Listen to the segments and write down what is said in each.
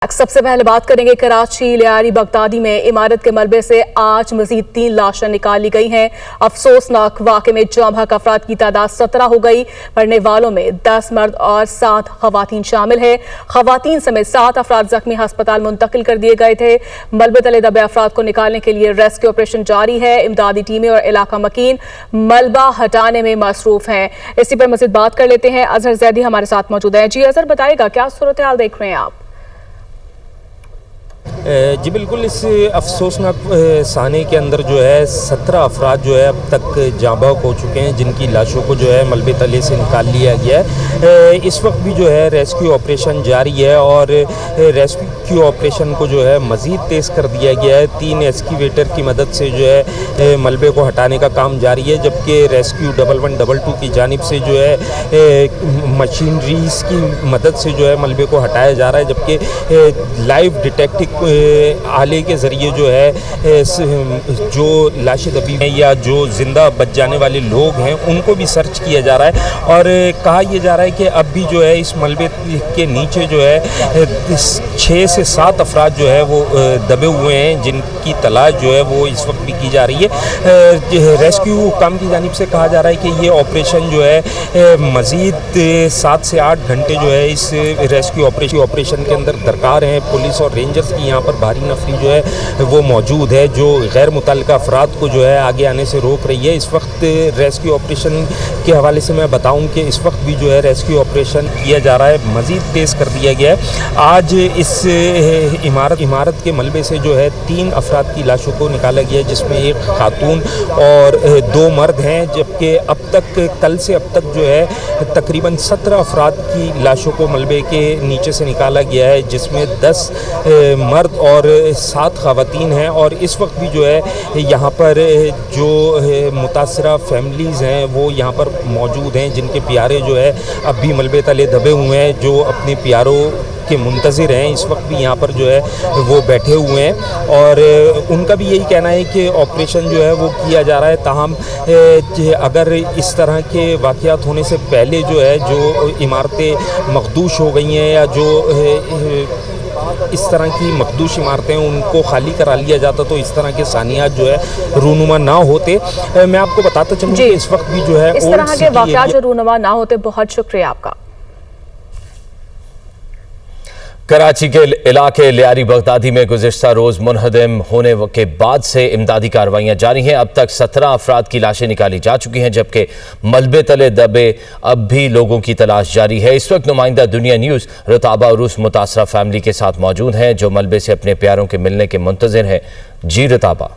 सबसे पहले बात करेंगे कराची लियारी बगदादी में इमारत के मलबे से आज मजीद 3 लाशें निकाल ली गई हैं। अफसोसनाक वाक़े में जाम हक अफराद की तादाद 17 हो गई। मरने वालों में 10 मर्द और 7 खवातीन शामिल है। खवातीन समेत 7 अफराद जख्मी अस्पताल मुंतकिल कर दिए गए थे। मलबे तले दबे अफराद को निकालने के लिए रेस्क्यू ऑपरेशन जारी है। इमदादी टीमें और इलाका मकीन मलबा हटाने में मसरूफ हैं। इसी पर मजीद बात कर लेते हैं। अजहर जैदी हमारे साथ मौजूद है। जी अजहर, बताइएगा क्या सूरत हाल देख रहे हैं आप? जी बिल्कुल, इस अफसोसनाक साने के अंदर जो है 17 अफराद जो है अब तक जाँ बहक हो चुके हैं, जिनकी लाशों को जो है मलबे तले से निकाल लिया गया है। इस वक्त भी जो है रेस्क्यू ऑपरेशन जारी है और रेस्क्यू ऑपरेशन को जो है मज़ीद तेज़ कर दिया गया है। 3 एक्सकेवेटर की मदद से जो है मलबे को हटाने का काम जारी है, जबकि रेस्क्यू 1112 की जानिब से जो है मशीनरीज की मदद से जो है मलबे को हटाया जा रहा है, जबकि लाइव डिटेक्टिव आले के ज़रिए जो है जो लाशें दबी हैं या जो ज़िंदा बच जाने वाले लोग हैं उनको भी सर्च किया जा रहा है। और कहा यह जा रहा है कि अब भी जो है इस मलबे के नीचे जो है 6 से 7 अफराद जो है वो दबे हुए हैं, जिनकी तलाश जो है वो इस वक्त भी की जा रही है। रेस्क्यू हुकाम की जानिब से कहा जा रहा है कि ये ऑपरेशन जो है मज़ीद 7 से 8 घंटे जो है इस रेस्क्यू ऑपरेशन के अंदर दरकार हैं। पुलिस और रेंजर्स की यहाँ पर भारी नफरी जो है वो मौजूद है, जो गैर मुतल्लिका अफराद को जो है आगे आने से रोक रही है। इस वक्त रेस्क्यू ऑपरेशन के हवाले से मैं बताऊं कि इस वक्त भी जो है रेस्क्यू ऑपरेशन किया जा रहा है, मज़ीद तेज़ कर दिया गया है। आज इस इमारत के मलबे से जो है 3 अफराद की लाशों को निकाला गया है, जिसमें एक खातून और 2 मर्द हैं, जबकि अब तक कल से अब तक जो है तकरीबन 17 अफराद की लाशों को मलबे के नीचे से निकाला गया है, जिसमें 10 मर्द और 7 खवातीन हैं। और इस वक्त भी जो है यहाँ पर जो मुतासरा फैमिलीज़ हैं वो यहाँ पर मौजूद हैं, जिनके प्यारे जो है अब भी मलबे तले दबे हुए हैं, जो अपने प्यारों के मुंतज़िर हैं। इस वक्त भी यहाँ पर जो है वो बैठे हुए हैं और उनका भी यही कहना है कि ऑपरेशन जो है वो किया जा रहा है। ताहम अगर इस तरह के वाक़यात होने से पहले जो है जो इमारतें मखदूश हो गई हैं या जो इस तरह की मखदूश इमारतें उनको खाली करा लिया जाता तो इस तरह के सानियात जो है रूनुमा ना होते। मैं आपको बताता चलूँ कि इस वक्त भी जो है इस तरह के वाक़यात जो रूनुमा ना होते। बहुत शुक्रिया आपका। कराची के इलाके लियारी बगदादी में गुज़िश्ता रोज़ मुनहदम होने के बाद से इमदादी कार्रवाइयाँ जारी हैं। अब तक 17 अफराद की लाशें निकाली जा चुकी हैं, जबकि मलबे तले दबे अब भी लोगों की तलाश जारी है। इस वक्त नुमाइंदा दुनिया न्यूज़ रताबा उरूस मुतासरा फैमिली के साथ मौजूद हैं, जो मलबे से अपने प्यारों के मिलने के मुंतज़िर हैं। जी रताबा।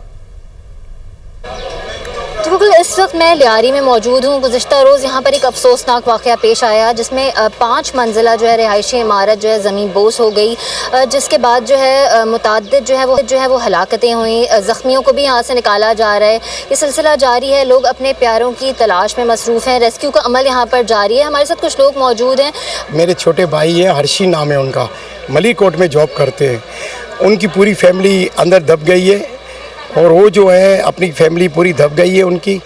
बिल्कुल, इस वक्त मैं लियारी में मौजूद हूँ। गुज़िश्ता रोज़ यहाँ पर एक अफसोसनाक वाक़या पेश आया, जिसमें 5 मंजिला जो है रिहायशी इमारत जो है ज़मीन बोस हो गई, जिसके बाद जो है मुताद्दिद जो है वो हलाकतें हुई। ज़ख्मियों को भी यहाँ से निकाला जा रहा है। ये सिलसिला जारी है। लोग अपने प्यारों की तलाश में मसरूफ़ हैं। रेस्क्यू का अमल यहाँ पर जारी है। हमारे साथ कुछ लोग मौजूद हैं। मेरे छोटे भाई हैं, हर्षी नाम है उनका, मलिक कोट में जॉब करते हैं। उनकी पूरी फैमिली अंदर दब गई है और वो जो है अपनी फैमिली पूरी दब गई है उनकी।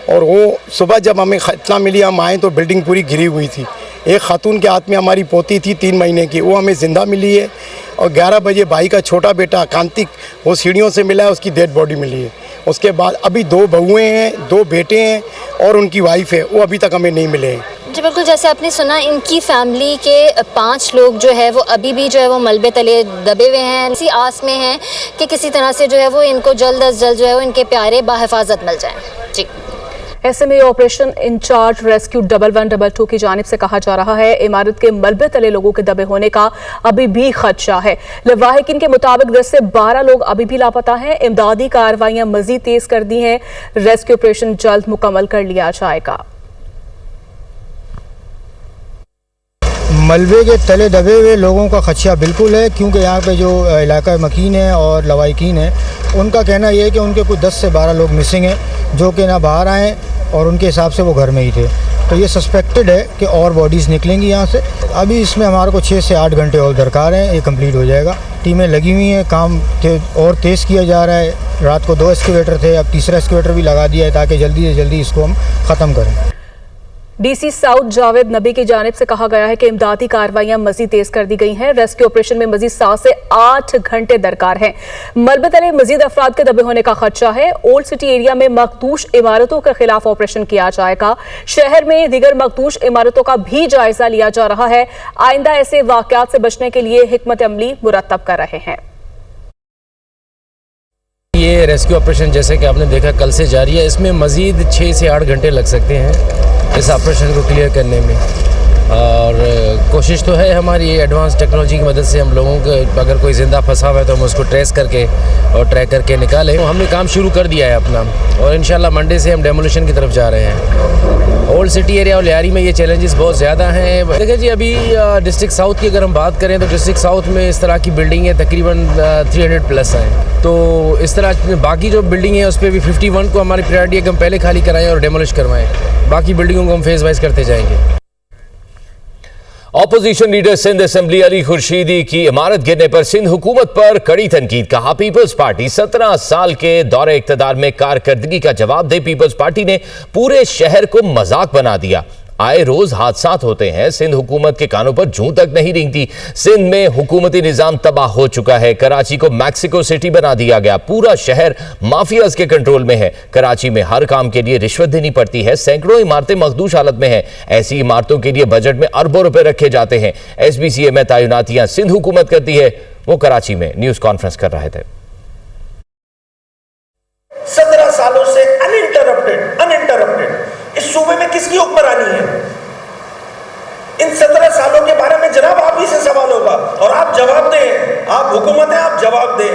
और वो सुबह जब हमें इत्तला मिली, हम आए तो बिल्डिंग पूरी घिरी हुई थी। एक खातून के हाथ में हमारी पोती थी 3 महीने की, वो हमें ज़िंदा मिली है। और 11 बजे भाई का छोटा बेटा कांतिक वो सीढ़ियों से मिला है, उसकी डेड बॉडी मिली है। उसके बाद अभी 2 बहुएँ हैं, 2 बेटे हैं और उनकी वाइफ है, वो अभी तक हमें नहीं मिले हैं। जी बिल्कुल, जैसे आपने सुना, इनकी फैमिली के 5 लोग जो है वो अभी भी जो है वो मलबे तले दबे हुए हैं। इसी आस में हैं कि किसी तरह से जो है वो इनको जल्द अज जल्द जो है वो इनके प्यारे बाहिफाजत मिल जाएं। जी। SMA ऑपरेशन इंचार्ज रेस्क्यू 1112 की जानिब से कहा जा रहा है, इमारत के मलबे तले लोगों के दबे होने का अभी भी खदशा है। लवाहिकीन के मुताबिक 10 से 12 लोग अभी भी लापता हैं। इमदादी कार्रवाइयां मजीद तेज कर दी हैं। रेस्क्यू ऑपरेशन जल्द मुकम्मल कर लिया जाएगा। मलबे के तले दबे हुए लोगों का खदशा बिल्कुल है, क्योंकि यहाँ पे जो इलाका मकीन है और लवाहिकीन है, उनका कहना यह है कि उनके कुछ 10 से 12 लोग मिसिंग हैं, जो कि ना बाहर आए और उनके हिसाब से वो घर में ही थे। तो ये सस्पेक्टेड है कि और बॉडीज़ निकलेंगी यहाँ से। अभी इसमें हमारे को 6 से 8 घंटे और दरकार हैं, ये कंप्लीट हो जाएगा। टीमें लगी हुई हैं, काम और तेज़ किया जा रहा है। रात को 2 एक्सकेवेटर थे, अब तीसरा एक्सकेवेटर भी लगा दिया है ताकि जल्दी से जल्दी इसको हम ख़त्म करें। डीसी साउथ जावेद नबी की जानिब से कहा गया है कि इमदादी कार्रवाइयां मजीद तेज कर दी गई हैं। रेस्क्यू ऑपरेशन में मजीद 7 से 8 घंटे दरकार हैं। मलबे तले मजीद अफराद के दबे होने का खदशा है। ओल्ड सिटी एरिया में मखदूश इमारतों के खिलाफ ऑपरेशन किया जाएगा। शहर में दीगर मखदूश इमारतों का भी जायजा लिया जा रहा है। आइंदा ऐसे वाकयात से बचने के लिए हिकमत अमली मुरतब कर रहे हैं। ये रेस्क्यू ऑपरेशन जैसे कि आपने देखा कल से जारी है। इसमें मज़ीद 6 से 8 घंटे लग सकते हैं इस ऑपरेशन को क्लियर करने में। और कोशिश तो है हमारी एडवांस टेक्नोलॉजी की मदद से हम लोगों को, अगर कोई ज़िंदा फंसा हुआ है तो हम उसको ट्रेस करके और ट्रैक करके निकालें। तो हमने काम शुरू कर दिया है अपना, और इंशाल्लाह मंडे से हम डेमोलिशन की तरफ जा रहे हैं। ओल्ड सिटी एरिया और लियारी में ये चैलेंजेस बहुत ज़्यादा हैं। देखिए जी, अभी डिस्ट्रिक्ट साउथ की अगर हम बात करें तो डिस्ट्रिक्ट साउथ में इस तरह की बिल्डिंगें तकरीबन 300 प्लस हैं। तो इस तरह बाकी जो बिल्डिंग है उस पर भी 51 को हमारी प्रायोरिटी है कि हम पहले खाली कराएं और डेमोलिश करवाएं। बाकी बिल्डिंगों को हम फेज वाइज करते जाएंगे। Opposition leader Sindh assembly Ali Khurshidi की इमारत गिरने पर सिंध हुकूमत पर कड़ी तनकीद। कहा पीपल्स पार्टी 17 साल के दौरे इक़्तिदार में कारकर्दगी का जवाब दे पीपल्स पार्टी ने पूरे शहर को मजाक बना दिया। आए रोज हादसात होते हैं, सिंध हुकूमत के कानों पर जूं तक नहीं रेंगती। सिंध में हुकूमती निजाम तबाह हो चुका है। कराची को मैक्सिको सिटी बना दिया गया। पूरा शहर माफियाज के कंट्रोल में है। कराची में हर काम के लिए रिश्वत देनी पड़ती है। सैकड़ों इमारतें मखदूश हालत में हैं। ऐसी इमारतों के लिए बजट में अरबों रुपए रखे जाते हैं। SBCA में तैनातियां सिंध हुकूमत करती है। वो कराची में न्यूज कॉन्फ्रेंस कर रहे थे। 17 सालों से अनइंटरप्टेड इस सूबे में किसकी हुक्मरानी है? इन 17 सालों के बारे में जनाब आप ही से सवाल होगा, और आप जवाब दें। आप हुकूमत है, आप जवाब दें।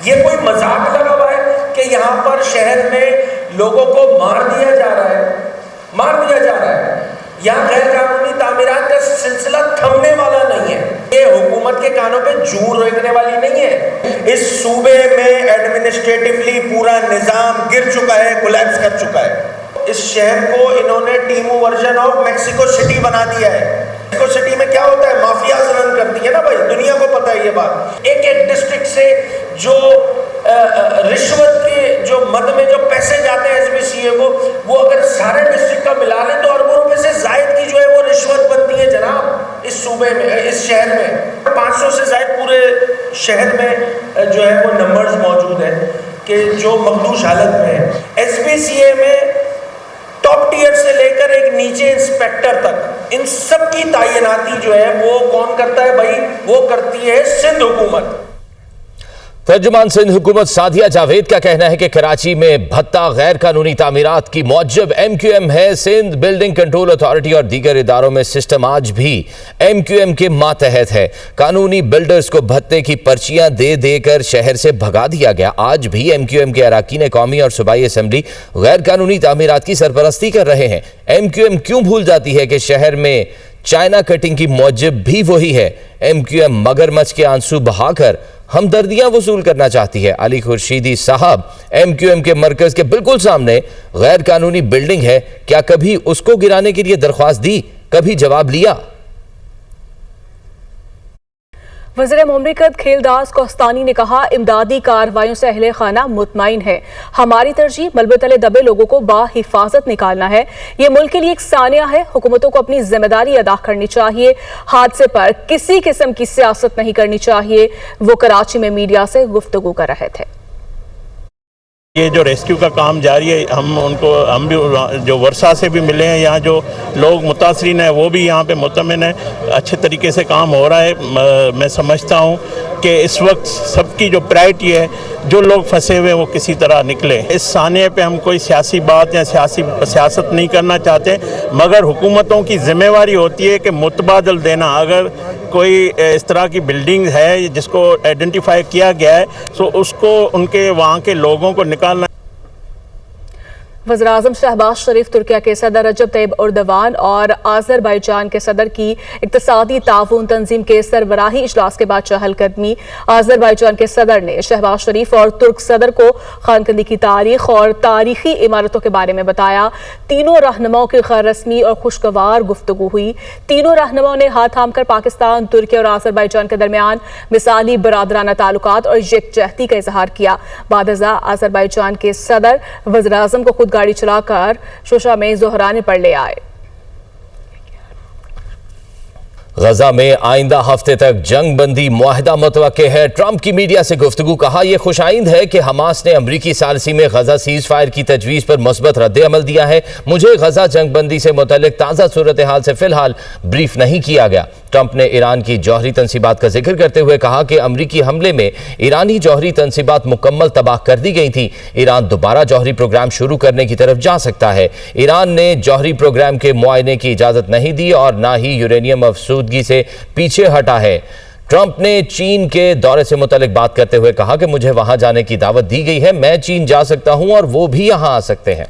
ये कोई मजाक लगा हुआ है कि यहाँ पर शहर में लोगों को मार दिया जा रहा है। यहाँ गैर कानूनी तामीरात का सिलसिला थमने वाला नहीं है। ये हुकूमत के कानों पे जूं रेंगने वाली नहीं है। इस सूबे में एडमिनिस्ट्रेटिवली पूरा निजाम गिर चुका है, कोलैप्स कर चुका है। इस शहर को इन्होंने टीमू वर्जन ऑफ मैक्सिको सिटी बना दिया है। मैक्सिको सिटी में क्या होता है? माफियाज रन करती है ना भाई, दुनिया को पता है ये बात। एक डिस्ट्रिक्ट से जो रिश्वत के जो मद में जो पैसे जाते हैं SBCA को, वो अगर सारे डिस्ट्रिक्ट का मिला लें तो अरबों रुपए से जायद की जो है वो रिश्वत बनती है जनाब इस सूबे में, इस शहर में। 500 से जायद पूरे शहर में जो है वो नंबर्स मौजूद हैं कि जो मखदूश हालत में है। SBCA में टॉप टियर से लेकर एक नीचे इंस्पेक्टर तक, इन सब की तैनाती जो है वो कौन करता है भाई? वो करती है सिंध हुकूमत। तर्जुमान सिंध हुकूमत सादिया जावेद का कहना है कि कराची में भत्ता गैर कानूनी तामीरात की मौजब MQM है। सिंध बिल्डिंग कंट्रोल अथॉरिटी और दीगर इदारों में सिस्टम आज भी MQM के मातहत है। कानूनी बिल्डर्स को भत्ते की पर्चियां दे देकर शहर से भगा दिया गया। आज भी MQM के अराकीन कौमी और सूबाई असम्बली गैर कानूनी तामीरात की सरपरस्ती कर रहे हैं। MQM क्यों भूल जाती है कि शहर में चाइना कटिंग की मौजब भी वही है। MQM मगरमच्छ के आंसू बहाकर हमदर्दियां वसूल करना चाहती है। अली खुर्शीदी साहब, MQM के मरकज के बिल्कुल सामने गैर कानूनी बिल्डिंग है, क्या कभी उसको गिराने के लिए दरख्वास्त दी? कभी जवाब लिया? वज़ीर मुमलिकत खेलदास कोस्तानी ने कहा, इमदादी कार्रवाइयों से अहले खाना मुतमईन है। हमारी तरजीह मलबे तले दबे लोगों को बाहिफाजत निकालना है। ये मुल्क के लिए एक सानिया है। हुकूमतों को अपनी जिम्मेदारी अदा करनी चाहिए। हादसे पर किसी किस्म की सियासत नहीं करनी चाहिए। वो कराची में मीडिया से गुफ्तगू कर रहे थे। ये जो रेस्क्यू का काम जारी है, हम भी जो वर्षा से भी मिले हैं, यहाँ जो लोग मुतासरीन हैं वो भी यहाँ पे मुतमिन है। अच्छे तरीके से काम हो रहा है। मैं समझता हूँ कि इस वक्त सबकी जो प्रायोरिटी है, जो लोग फंसे हुए वो किसी तरह निकले। इस सानिए पे हम कोई सियासी बात या सियासत नहीं करना चाहते, मगर हुकूमतों की जिम्मेवारी होती है कि मुतबादल देना। अगर कोई इस तरह की बिल्डिंग है जिसको आइडेंटिफाई किया गया है, तो उसको उनके वहाँ के लोगों को निकालना। वज़ीर-ए-आज़म शहबाज शरीफ तुर्किया के सदर रजब तैयब एर्दोगान और आज़रबाईजान के सदर की इक़्तिसादी ताउन तंजीम के सरबराही इजलास के बाद चहलकदमी। आज़रबाईजान के सदर ने शहबाज शरीफ और तुर्क सदर को खानकंदी की तारीख और तारीखी इमारतों के बारे में बताया। तीनों रहनुमाओं की गैर रस्मी और खुशगवार गुफ्तगू हुई। तीनों रहनुमाओं ने हाथ थाम कर पाकिस्तान, तुर्की और आज़रबाईजान के दरमियान मिसाली बरादराना ताल्लुकात और यकजहती का इजहार किया। बादजा आज़रबाईजान के सदर वज़ीर-ए-आज़म को खुद गाड़ी चलाकर शोशा में ज़ोहराने पर ले आए। गजा में आइंदा हफ्ते तक जंग बंदी मुआहदा मुतवक्के है। ट्रंप की मीडिया से गुफ्तगू, कहा यह खुशाइंद है कि हमास ने अमरीकी सालसी में गजा सीज फायर की तजवीज़ पर मुस्बत रद्द अमल दिया है। मुझे गजा जंग बंदी से मुतल्लिक ताज़ा सूरत हाल से फिलहाल ब्रीफ नहीं किया गया। ट्रंप ने ईरान की जौहरी तनसीबात का जिक्र करते हुए कहा कि अमरीकी हमले में ईरानी जौहरी तनसीबात मुकम्मल तबाह कर दी गई थी। ईरान दोबारा जौहरी प्रोग्राम शुरू करने की तरफ जा सकता है। ईरान ने जौहरी प्रोग्राम के मुआयने की इजाज़त नहीं दी और ना ही यूरेनियम अफसूदगी से पीछे हटा है। ट्रंप ने चीन के दौरे से मुतल्लिक बात करते हुए कहा कि मुझे वहां जाने की दावत दी गई है, मैं चीन जा सकता हूं और वो भी यहां आ सकते हैं।